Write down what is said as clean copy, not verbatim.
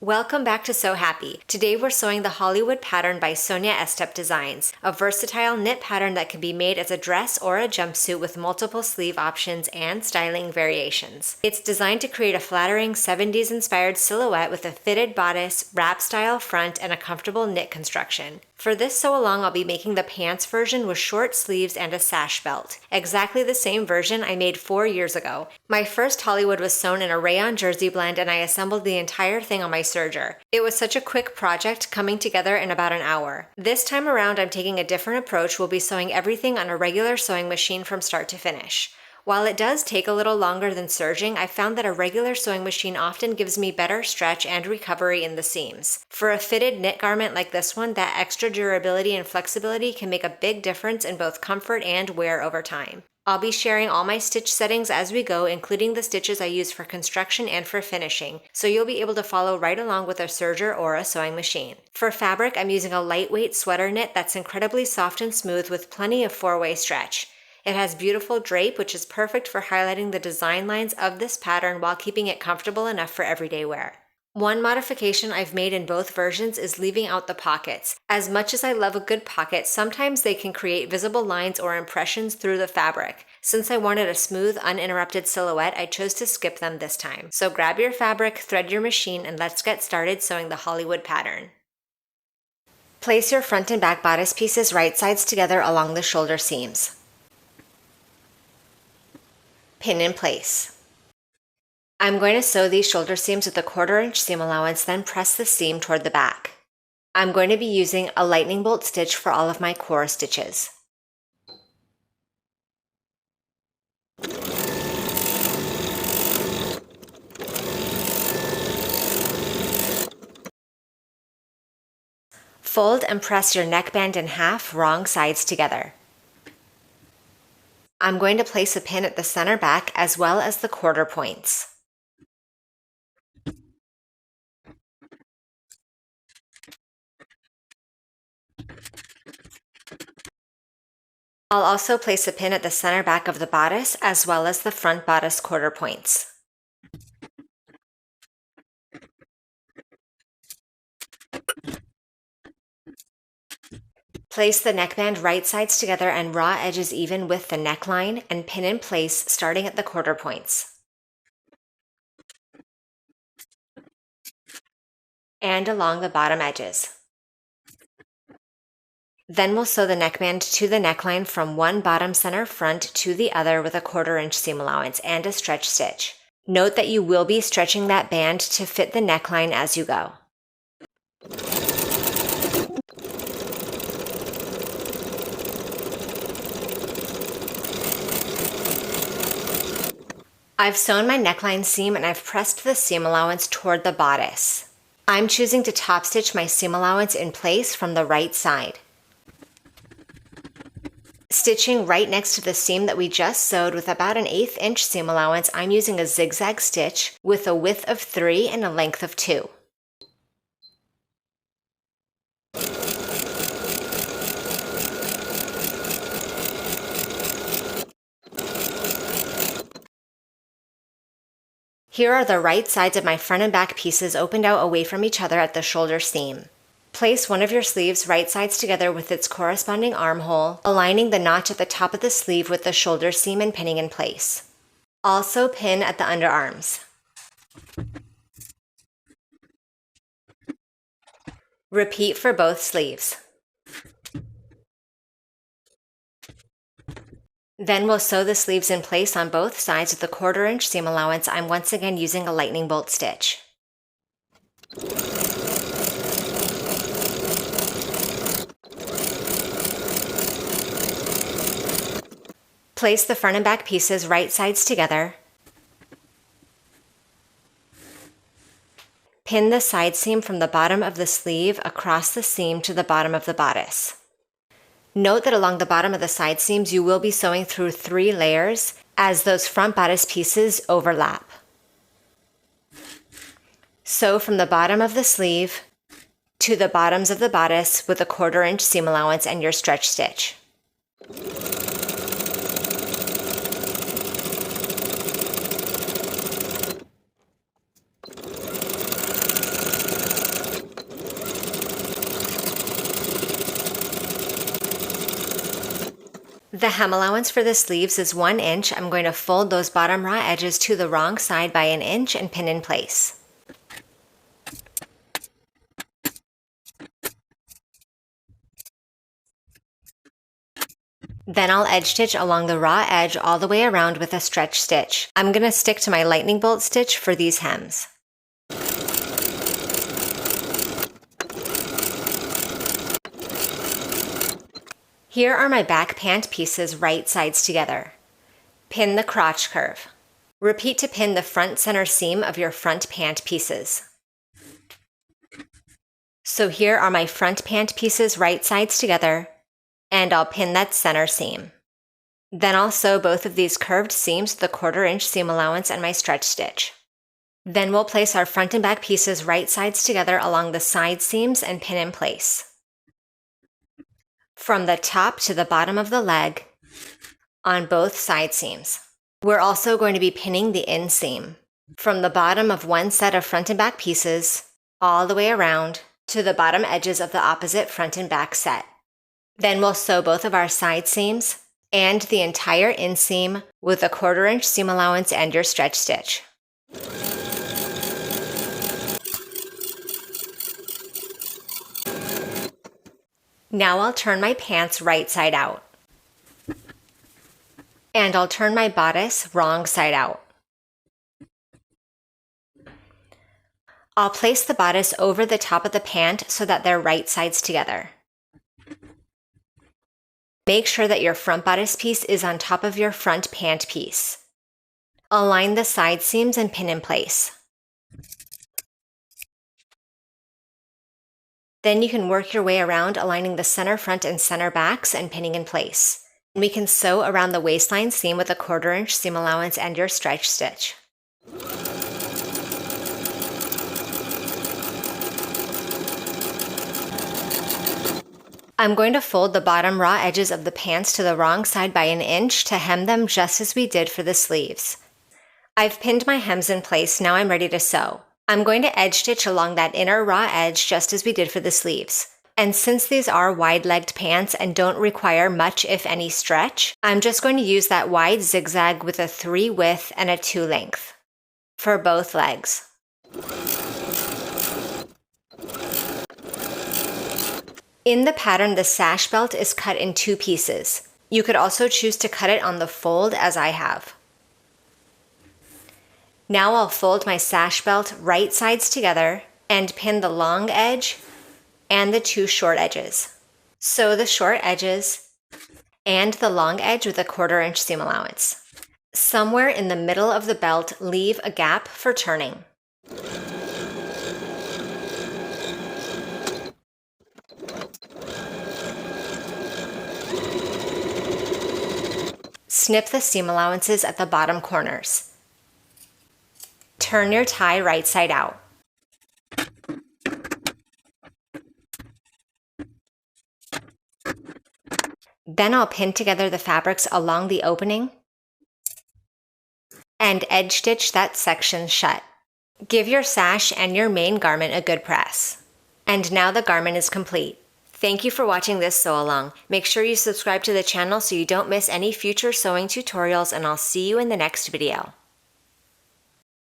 Welcome back to So Happy. Today we're sewing the Hollywood pattern by Sonia Estep Designs, a versatile knit pattern that can be made as a dress or a jumpsuit with multiple sleeve options and styling variations. It's designed to create a flattering 70s inspired silhouette with a fitted bodice, wrap style front, and a comfortable knit construction. For this sew along, I'll be making the pants version with short sleeves and a sash belt. Exactly the same version I made 4 years ago. My first Hollywood was sewn in a rayon jersey blend and I assembled the entire thing on my serger. It was such a quick project, coming together in about an hour. This time around, I'm taking a different approach. We'll be sewing everything on a regular sewing machine from start to finish. While it does take a little longer than serging, I found that a regular sewing machine often gives me better stretch and recovery in the seams. For a fitted knit garment like this one, that extra durability and flexibility can make a big difference in both comfort and wear over time. I'll be sharing all my stitch settings as we go, including the stitches I use for construction and for finishing, so you'll be able to follow right along with a serger or a sewing machine. For fabric, I'm using a lightweight sweater knit that's incredibly soft and smooth with plenty of 4-way stretch. It has beautiful drape, which is perfect for highlighting the design lines of this pattern while keeping it comfortable enough for everyday wear. One modification I've made in both versions is leaving out the pockets. As much as I love a good pocket, sometimes they can create visible lines or impressions through the fabric. Since I wanted a smooth, uninterrupted silhouette, I chose to skip them this time. So grab your fabric, thread your machine, and let's get started sewing the Hollywood pattern. Place your front and back bodice pieces right sides together along the shoulder seams. Pin in place. I'm going to sew these shoulder seams with a 1/4 inch seam allowance, then press the seam toward the back. I'm going to be using a lightning bolt stitch for all of my core stitches. Fold and press your neckband in half, wrong sides together. I'm going to place a pin at the center back as well as the quarter points. I'll also place a pin at the center back of the bodice as well as the front bodice quarter points. Place the neckband right sides together and raw edges even with the neckline and pin in place starting at the quarter points. And along the bottom edges. Then we'll sew the neckband to the neckline from one bottom center front to the other with a 1/4 inch seam allowance and a stretch stitch. Note that you will be stretching that band to fit the neckline as you go. I've sewn my neckline seam and I've pressed the seam allowance toward the bodice. I'm choosing to top stitch my seam allowance in place from the right side. Stitching right next to the seam that we just sewed with about an 1/8 inch seam allowance, I'm using a zigzag stitch with a width of 3 and a length of 2. Here are the right sides of my front and back pieces opened out away from each other at the shoulder seam. Place one of your sleeves right sides together with its corresponding armhole, aligning the notch at the top of the sleeve with the shoulder seam and pinning in place. Also pin at the underarms. Repeat for both sleeves. Then we'll sew the sleeves in place on both sides with the 1/4 inch seam allowance. I'm once again using a lightning bolt stitch. Place the front and back pieces right sides together. Pin the side seam from the bottom of the sleeve across the seam to the bottom of the bodice. Note that along the bottom of the side seams, you will be sewing through 3 layers as those front bodice pieces overlap. Sew from the bottom of the sleeve to the bottoms of the bodice with a 1/4 inch seam allowance and your stretch stitch. The hem allowance for the sleeves is 1 inch. I'm going to fold those bottom raw edges to the wrong side by 1 inch and pin in place. Then I'll edge stitch along the raw edge all the way around with a stretch stitch. I'm going to stick to my lightning bolt stitch for these hems. Here are my back pant pieces right sides together. Pin the crotch curve. Repeat to pin the front center seam of your front pant pieces. So here are my front pant pieces right sides together, and I'll pin that center seam. Then I'll sew both of these curved seams with a 1/4 inch seam allowance and my stretch stitch. Then we'll place our front and back pieces right sides together along the side seams and pin in place. From the top to the bottom of the leg on both side seams. We're also going to be pinning the inseam from the bottom of one set of front and back pieces all the way around to the bottom edges of the opposite front and back set. Then we'll sew both of our side seams and the entire inseam with a 1/4 inch seam allowance and your stretch stitch. Now I'll turn my pants right side out. And I'll turn my bodice wrong side out. I'll place the bodice over the top of the pant so that they're right sides together. Make sure that your front bodice piece is on top of your front pant piece. Align the side seams and pin in place. Then you can work your way around aligning the center front and center backs and pinning in place. We can sew around the waistline seam with a 1/4 inch seam allowance and your stretch stitch. I'm going to fold the bottom raw edges of the pants to the wrong side by 1 inch to hem them just as we did for the sleeves. I've pinned my hems in place, now I'm ready to sew. I'm going to edge stitch along that inner raw edge just as we did for the sleeves. And since these are wide-legged pants and don't require much if any stretch, I'm just going to use that wide zigzag with a 3 width and a 2 length for both legs. In the pattern, the sash belt is cut in 2 pieces. You could also choose to cut it on the fold as I have. Now I'll fold my sash belt right sides together and pin the long edge and the 2 short edges. Sew the short edges and the long edge with a 1/4 inch seam allowance. Somewhere in the middle of the belt, leave a gap for turning. Snip the seam allowances at the bottom corners. Turn your tie right side out. Then I'll pin together the fabrics along the opening and edge stitch that section shut. Give your sash and your main garment a good press. And now the garment is complete. Thank you for watching this sew along. Make sure you subscribe to the channel so you don't miss any future sewing tutorials, and I'll see you in the next video.